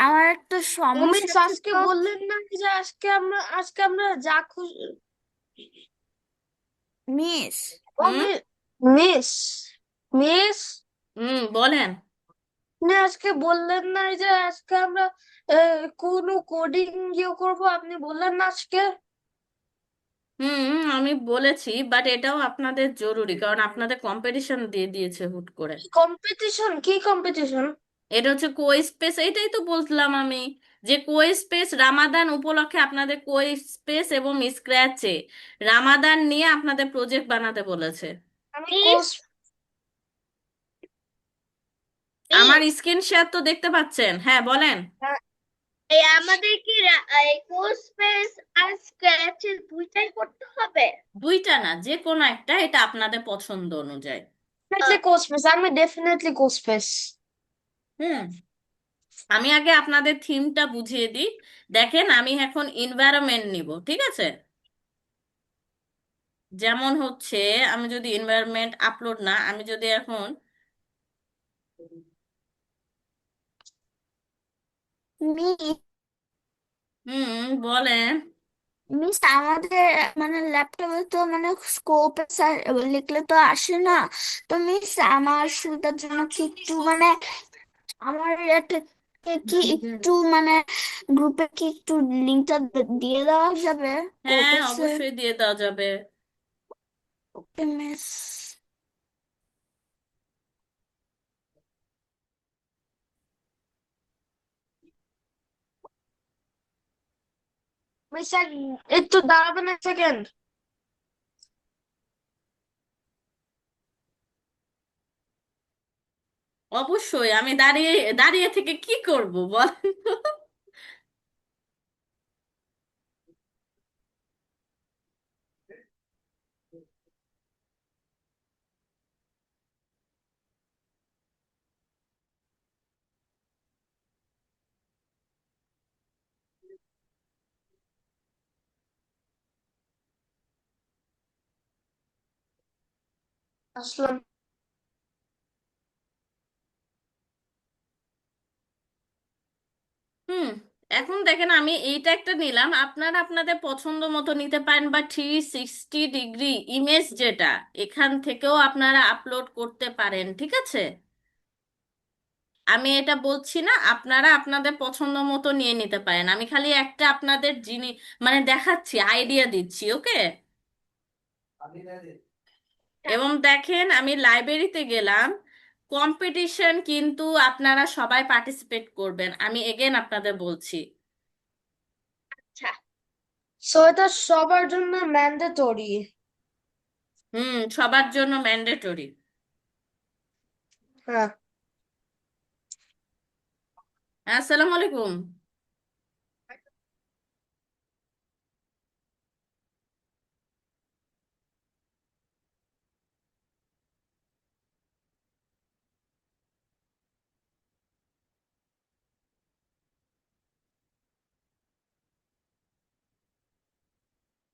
আমার একটা সমস্যা মিস আজকে ছিল। বললেন না যে আজকে আমরা যা খুশি। মিস, ও হুম। মিস মিস বলেন। আপনি আজকে বললেন না যে আজকে আমরা কোনো কোডিং ইয়ে করবো, আপনি বললেন না আজকে। আমি বলেছি, বাট এটাও আপনাদের জরুরি, কারণ আপনাদের কম্পিটিশন দিয়ে দিয়েছে হুট করে। কম্পিটিশন? কি কম্পিটিশন? এটা হচ্ছে কোই স্পেস, এইটাই তো বললাম আমি, যে কোই স্পেস রামাদান উপলক্ষে আপনাদের কোই স্পেস এবং স্ক্র্যাচে রামাদান নিয়ে আপনাদের প্রজেক্ট বানাতে বলেছে। আমি মিস, কোর্স আমার মিস, স্ক্রিন শেয়ার তো দেখতে পাচ্ছেন, হ্যাঁ বলেন। এই আমাদের কি এই কোর্স স্পেস আর স্ক্র্যাচের দুইটাই করতে হবে? দুইটা না, যে কোনো একটা, এটা আপনাদের পছন্দ অনুযায়ী। ডেফিনেটলি কোর্স স্পেস, আমি ডেফিনেটলি কোর্স স্পেস। হুম আমি আগে আপনাদের থিমটা বুঝিয়ে দিই। দেখেন, আমি এখন এনভায়রনমেন্ট নিব, ঠিক আছে? যেমন হচ্ছে, আমি যদি এনভায়রনমেন্ট আপলোড না, আমি যদি এখন মিস, বলেন। মিস আমাদের মানে ল্যাপটপে তো মানে স্কোপ লিখলে তো আসে না। তো মিস আমার সেটার জন্য কি একটু মানে আমার এটা কি একটু মানে গ্রুপে কি একটু লিঙ্কটা দিয়ে দেওয়া যাবে হ্যাঁ, কোপেক্সের? অবশ্যই দিয়ে দেওয়া যাবে। ওকে মিস। মিস একটু দাঁড়াবেন এক সেকেন্ড। অবশ্যই, আমি দাঁড়িয়ে দাঁড়িয়ে থেকে কি করব বলেন তো? আসলাম। হুম এখন দেখেন, আমি এইটা একটা নিলাম, আপনারা আপনাদের পছন্দ মতো নিতে পারেন, বা 360 ডিগ্রি ইমেজ যেটা, এখান থেকেও আপনারা আপলোড করতে পারেন, ঠিক আছে? আমি এটা বলছি না, আপনারা আপনাদের পছন্দ মতো নিয়ে নিতে পারেন, আমি খালি একটা আপনাদের জিনিস মানে দেখাচ্ছি, আইডিয়া দিচ্ছি, ওকে? এবং দেখেন, আমি লাইব্রেরিতে গেলাম, কম্পিটিশন কিন্তু আপনারা সবাই পার্টিসিপেট করবেন, আমি এগেন আপনাদের বলছি। আচ্ছা, সো এটা সবার জন্য ম্যান্ডেটরি? সবার জন্য ম্যান্ডেটরি। হ্যাঁ। আসসালামু আলাইকুম।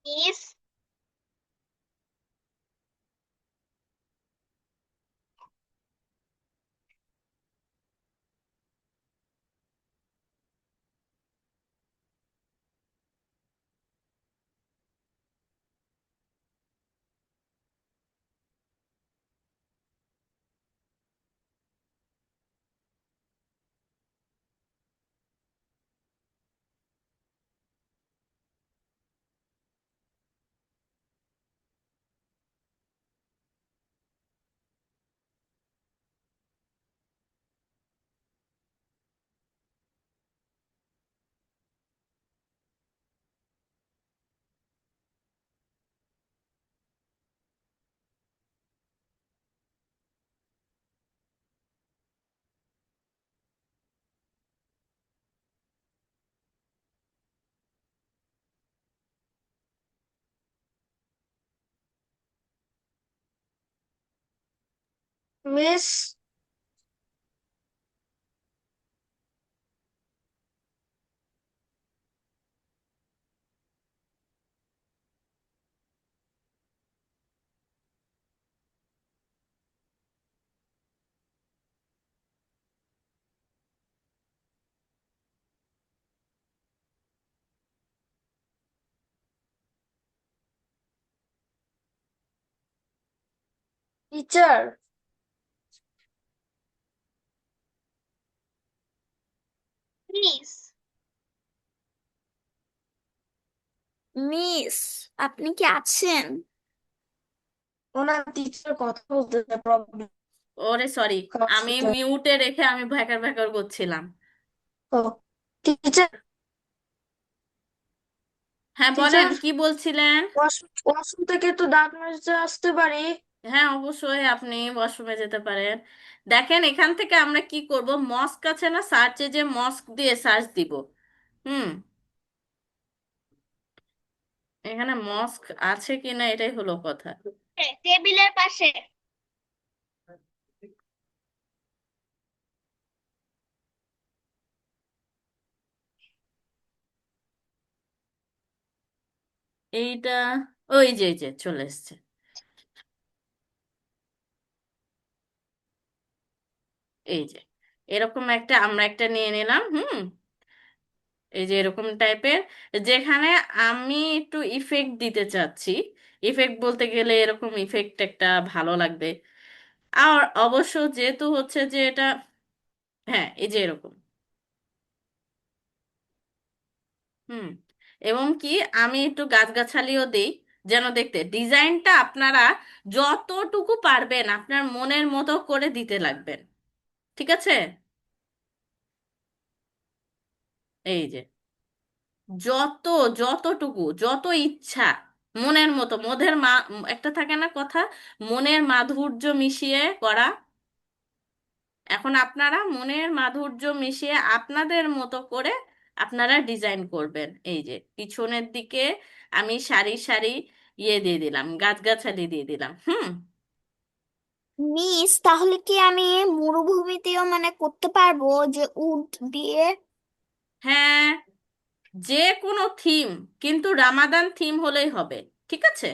Miss, miss teacher. Miss. Miss, আপনি কি আছেন? ওনার টিচার কথা বলতে প্রবলেম ওরে সরি, কার আমি সাথে? মিউটে রেখে আমি ভ্যাকার ভ্যাকার করছিলাম। ও টিচার। হ্যাঁ বলেন, টিচার, কি বলছিলেন? ওয়াশরুম থেকে তো দাঁত মাজতে আসতে পারি? হ্যাঁ অবশ্যই আপনি ওয়াশরুমে যেতে পারেন। দেখেন এখান থেকে আমরা কি করব, মস্ক আছে না, সার্চে যে মস্ক দিয়ে সার্চ দিব। হুম, এখানে মস্ক আছে কিনা এটাই হলো কথা। টেবিলের পাশে। এইটা, ওই যে এই যে চলে এসছে। এই যে এরকম একটা আমরা একটা নিয়ে নিলাম। হুম, এই যে এরকম টাইপের, যেখানে আমি একটু ইফেক্ট দিতে চাচ্ছি। ইফেক্ট বলতে গেলে এরকম ইফেক্ট একটা ভালো লাগবে। আর অবশ্য যেহেতু হচ্ছে যে এটা, হ্যাঁ এই যে এরকম। হুম, এবং কি আমি একটু গাছগাছালিও দেই, যেন দেখতে ডিজাইনটা আপনারা যতটুকু পারবেন আপনার মনের মতো করে দিতে লাগবেন। ঠিক আছে? এই যে যত যত ইচ্ছা মনের মতো, একটা থাকে না কথা, মনের মাধুর্য মিশিয়ে করা। এখন আপনারা মনের মাধুর্য মিশিয়ে আপনাদের মতো করে আপনারা ডিজাইন করবেন। এই যে পিছনের দিকে আমি সারি সারি ইয়ে দিয়ে দিলাম, গাছগাছালি দিয়ে দিলাম। হুম, মিস, তাহলে কি আমি মরুভূমিতেও মানে করতে পারবো, যে উড দিয়ে? হ্যাঁ, যে কোনো থিম, কিন্তু রামাদান থিম হলেই হবে। ঠিক আছে?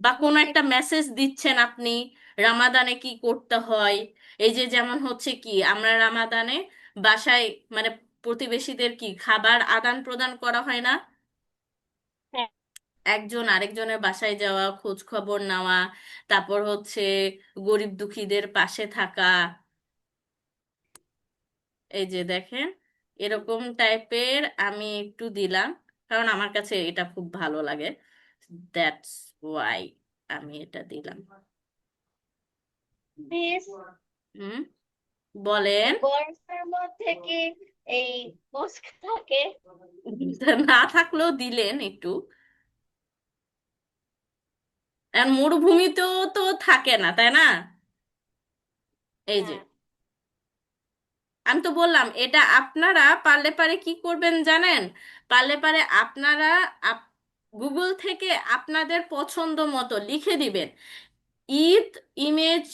বা কোনো ওকে। একটা মেসেজ দিচ্ছেন আপনি, রামাদানে কি করতে হয়। এই যে যেমন হচ্ছে কি আমরা রামাদানে বাসায় মানে প্রতিবেশীদের কি খাবার আদান প্রদান করা হয় না, হ্যাঁ। একজন আরেকজনের বাসায় যাওয়া, খোঁজ খবর নেওয়া, তারপর হচ্ছে গরিব দুঃখীদের পাশে থাকা। এই যে দেখেন এরকম টাইপের আমি একটু দিলাম, কারণ আমার কাছে এটা খুব ভালো লাগে। দ্যাটস ওয়াই আমি এটা দিলাম। মিস, হুম, বলেন। গল্পের মধ্যে কি এই মস্ক থাকে? না থাকলেও দিলেন একটু। আর মরুভূমিতেও তো থাকে না, তাই না? এই যে হ্যাঁ। আমি তো বললাম এটা আপনারা পারলে পারে কি করবেন জানেন, পারলে পারে আপনারা গুগল থেকে আপনাদের পছন্দ মতো লিখে দিবেন Eid image,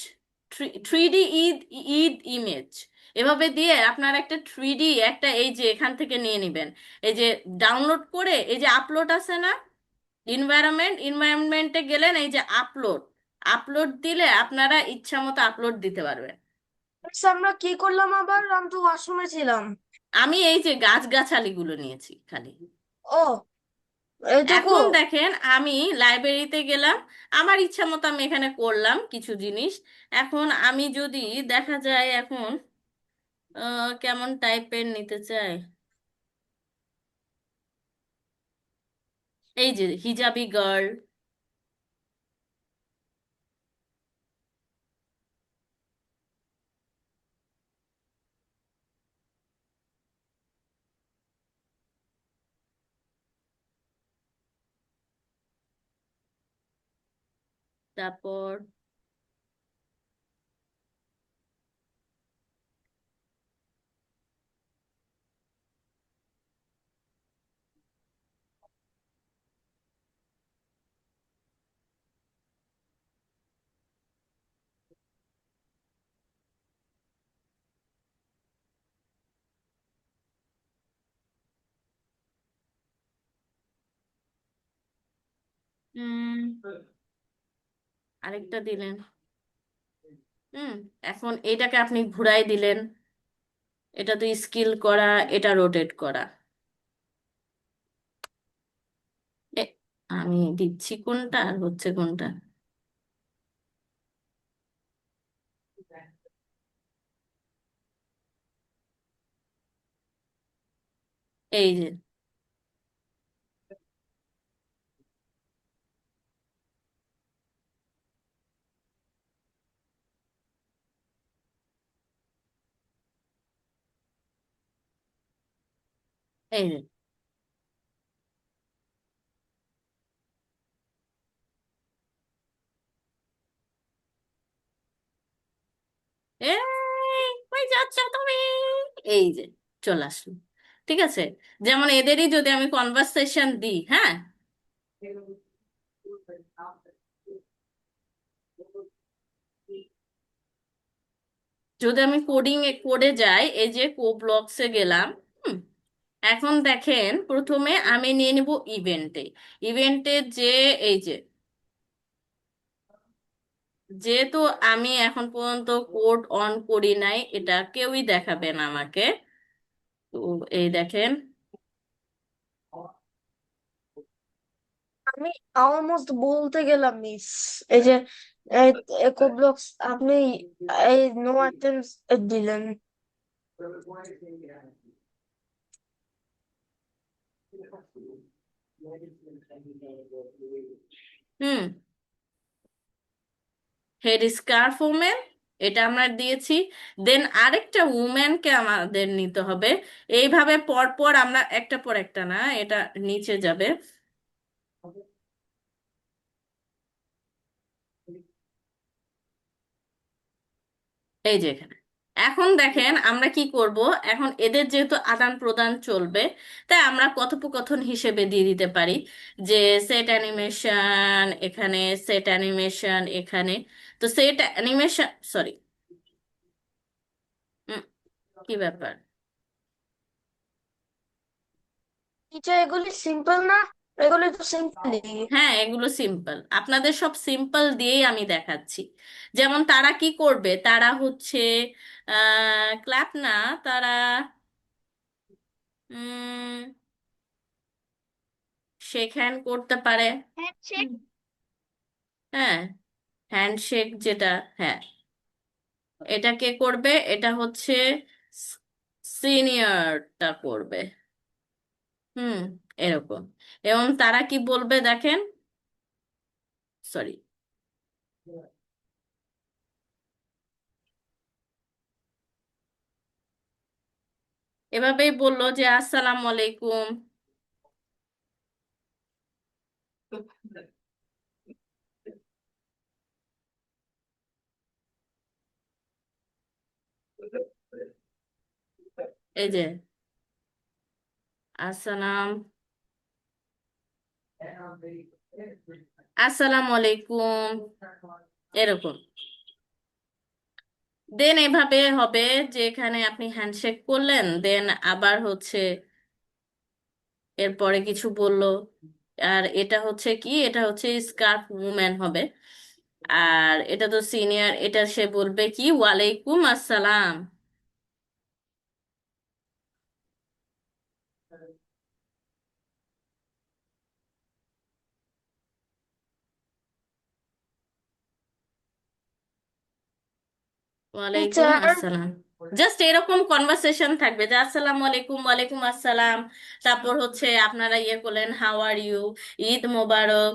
3D Eid, Eid image, এভাবে দিয়ে আপনারা একটা 3D একটা এই যে এখান থেকে নিয়ে নিবেন। এই যে ডাউনলোড করে এই যে আপলোড আছে না, ইনভায়রনমেন্টে গেলেন, এই যে আপলোড, আপলোড দিলে আপনারা ইচ্ছা মতো আপলোড দিতে পারবেন। আচ্ছা, আমরা কি করলাম আবার? আমি তো ওয়াশরুমে ছিলাম। আমি এই যে গাছগাছালিগুলো নিয়েছি খালি। ও, এইটুকু? এখন দেখেন আমি লাইব্রেরিতে গেলাম, আমার ইচ্ছা মতো আমি এখানে করলাম কিছু জিনিস। এখন আমি যদি দেখা যায় এখন কেমন টাইপের নিতে চাই, এই যে হিজাবি গার্ল, তারপর উম আরেকটা দিলেন। হুম, এখন এটাকে আপনি ঘুরাই দিলেন, এটা তো স্কিল করা, এটা রোটেট করা। এ, আমি দিচ্ছি কোনটা আর হচ্ছে কোনটা। এই যে, এই যে, এই, কই যাচ্ছ তুমি? এই যে, চলে আসলো। ঠিক আছে, যেমন এদেরই যদি আমি কনভারসেশন দিই, হ্যাঁ, যদি আমি কোডে যাই, এই যে কোব্লকসে গেলাম। হুম, এখন দেখেন প্রথমে আমি নিয়ে নিব ইভেন্টে। ইভেন্টে যে, এই যে, যেহেতু আমি এখন পর্যন্ত কোড অন করি নাই, এটা কেউই দেখাবে না আমাকে। তো এই দেখেন, আমি অলমোস্ট বলতে গেলাম মিস, এই যে কোব্লক্স আপনি এই নো অ্যাটেম্পটস দিলেন। হুম, হেড স্কার্ফ ওমেন, এটা আমরা দিয়েছি। দেন আরেকটা উমেনকে আমাদের নিতে হবে। এইভাবে পর পর আমরা একটা পর একটা না, এটা নিচে যাবে। এই যে এখানে, এখন দেখেন আমরা কি করব। এখন এদের যেহেতু আদান প্রদান চলবে, তাই আমরা কথোপকথন হিসেবে দিয়ে দিতে পারি যে সেট অ্যানিমেশন এখানে, সেট অ্যানিমেশন এখানে। তো সেট অ্যানিমেশন, সরি, কি ব্যাপার? টিচার এগুলি সিম্পল না? এগুলি তো সিম্পলই। হ্যাঁ, এগুলো সিম্পল, আপনাদের সব সিম্পল দিয়েই আমি দেখাচ্ছি। যেমন তারা কি করবে, তারা হচ্ছে ক্ল্যাপ না, তারা শেক হ্যান্ড করতে পারে। হ্যান্ডশেক। হুম, হ্যাঁ, হ্যান্ডশেক যেটা, হ্যাঁ, এটা কে করবে? এটা হচ্ছে সিনিয়রটা করবে। হুম, এরকম। এবং তারা কি বলবে দেখেন, সরি, এভাবেই বললো যে আসসালামু আলাইকুম। এই যে, আসসালাম, আসসালামু আলাইকুম, এরকম। দেন এভাবে হবে যে এখানে আপনি হ্যান্ডশেক করলেন, দেন আবার হচ্ছে এরপরে কিছু বললো। আর এটা হচ্ছে কি, এটা হচ্ছে স্কার্ফ উম্যান হবে। আর এটা তো সিনিয়র, এটা সে বলবে কি ওয়ালাইকুম আসসালাম। ওয়ালাইকুম টিচার আসসালাম। জাস্ট এরকম কনভারসেশন থাকবে যে আসসালামু আলাইকুম, ওয়ালাইকুম আসসালাম। তারপর হচ্ছে আপনারা ইয়ে করলেন হাউ আর ইউ, ঈদ মোবারক।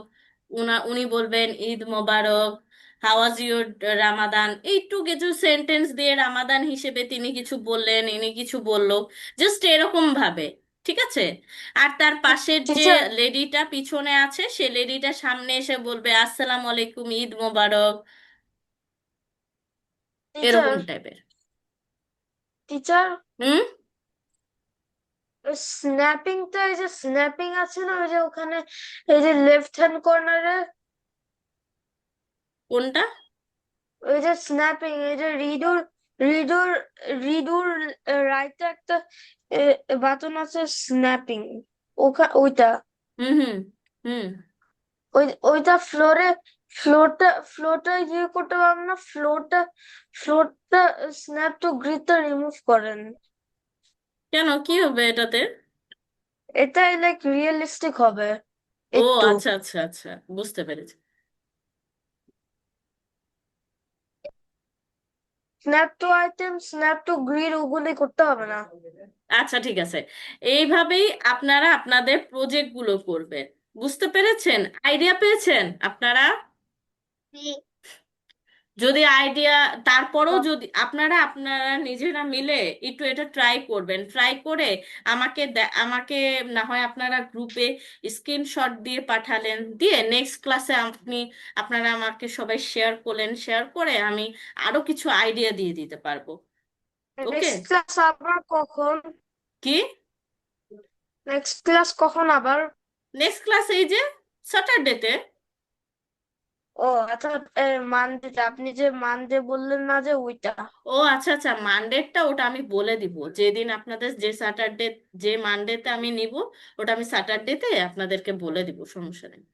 উনি বলবেন ঈদ মোবারক। হাউ ওয়াজ ইউর রামাদান, এইটু কিছু সেন্টেন্স দিয়ে রামাদান হিসেবে তিনি কিছু বললেন, ইনি কিছু বললো, জাস্ট এরকম ভাবে। ঠিক আছে। আর তার পাশের যে টিচার লেডিটা পিছনে আছে, সে লেডিটা সামনে এসে বলবে আসসালামু আলাইকুম, ঈদ মোবারক, টিচার এরকম টাইপের। টিচার হুম, স্ন্যাপিংটা, এই যে স্ন্যাপিং আছে না, ওই যে ওখানে এই যে লেফট হ্যান্ড কর্নারে, কোনটা? ওই যে স্ন্যাপিং, এই যে রিডুর রিডুর রাইটে একটা বাটন আছে স্ন্যাপিং, ওইটা, হুম, হুম, হুম। ওইটা ফ্লোরটা ইয়ে করতে পারবেন না? ফ্লোরটা স্ন্যাপ টু গ্রিডটা রিমুভ করেন। কেন, কি হবে এটাতে? এটাই লাইক রিয়েলিস্টিক হবে ও একটু। আচ্ছা, আচ্ছা, আচ্ছা, বুঝতে পেরেছি। Snap to item, snap to grid ওগুলি করতে হবে না। আচ্ছা ঠিক আছে, এইভাবেই আপনারা আপনাদের প্রজেক্টগুলো করবেন। বুঝতে পেরেছেন? আইডিয়া পেয়েছেন আপনারা? যদি আইডিয়া, তারপরেও যদি আপনারা আপনারা নিজেরা মিলে একটু এটা ট্রাই করবেন, ট্রাই করে আমাকে না হয় আপনারা গ্রুপে স্ক্রিনশট দিয়ে পাঠালেন, দিয়ে নেক্সট ক্লাসে আপনারা আমাকে সবাই শেয়ার করলেন, শেয়ার করে আমি আরো কিছু আইডিয়া দিয়ে দিতে পারবো। ওকে? নেক্সট ক্লাস আবার কখন? কি? নেক্সট ক্লাস কখন আবার? নেক্সট ক্লাস এই যে স্যাটারডেতে। ও আচ্ছা, মানডে, আপনি যে মানডে বললেন না যে ওইটা। ও আচ্ছা আচ্ছা, মানডেটা ওটা আমি বলে দিব, যেদিন আপনাদের যে স্যাটারডে, যে মানডেতে আমি নিব, ওটা আমি স্যাটারডেতে আপনাদেরকে বলে দিব, সমস্যা নেই।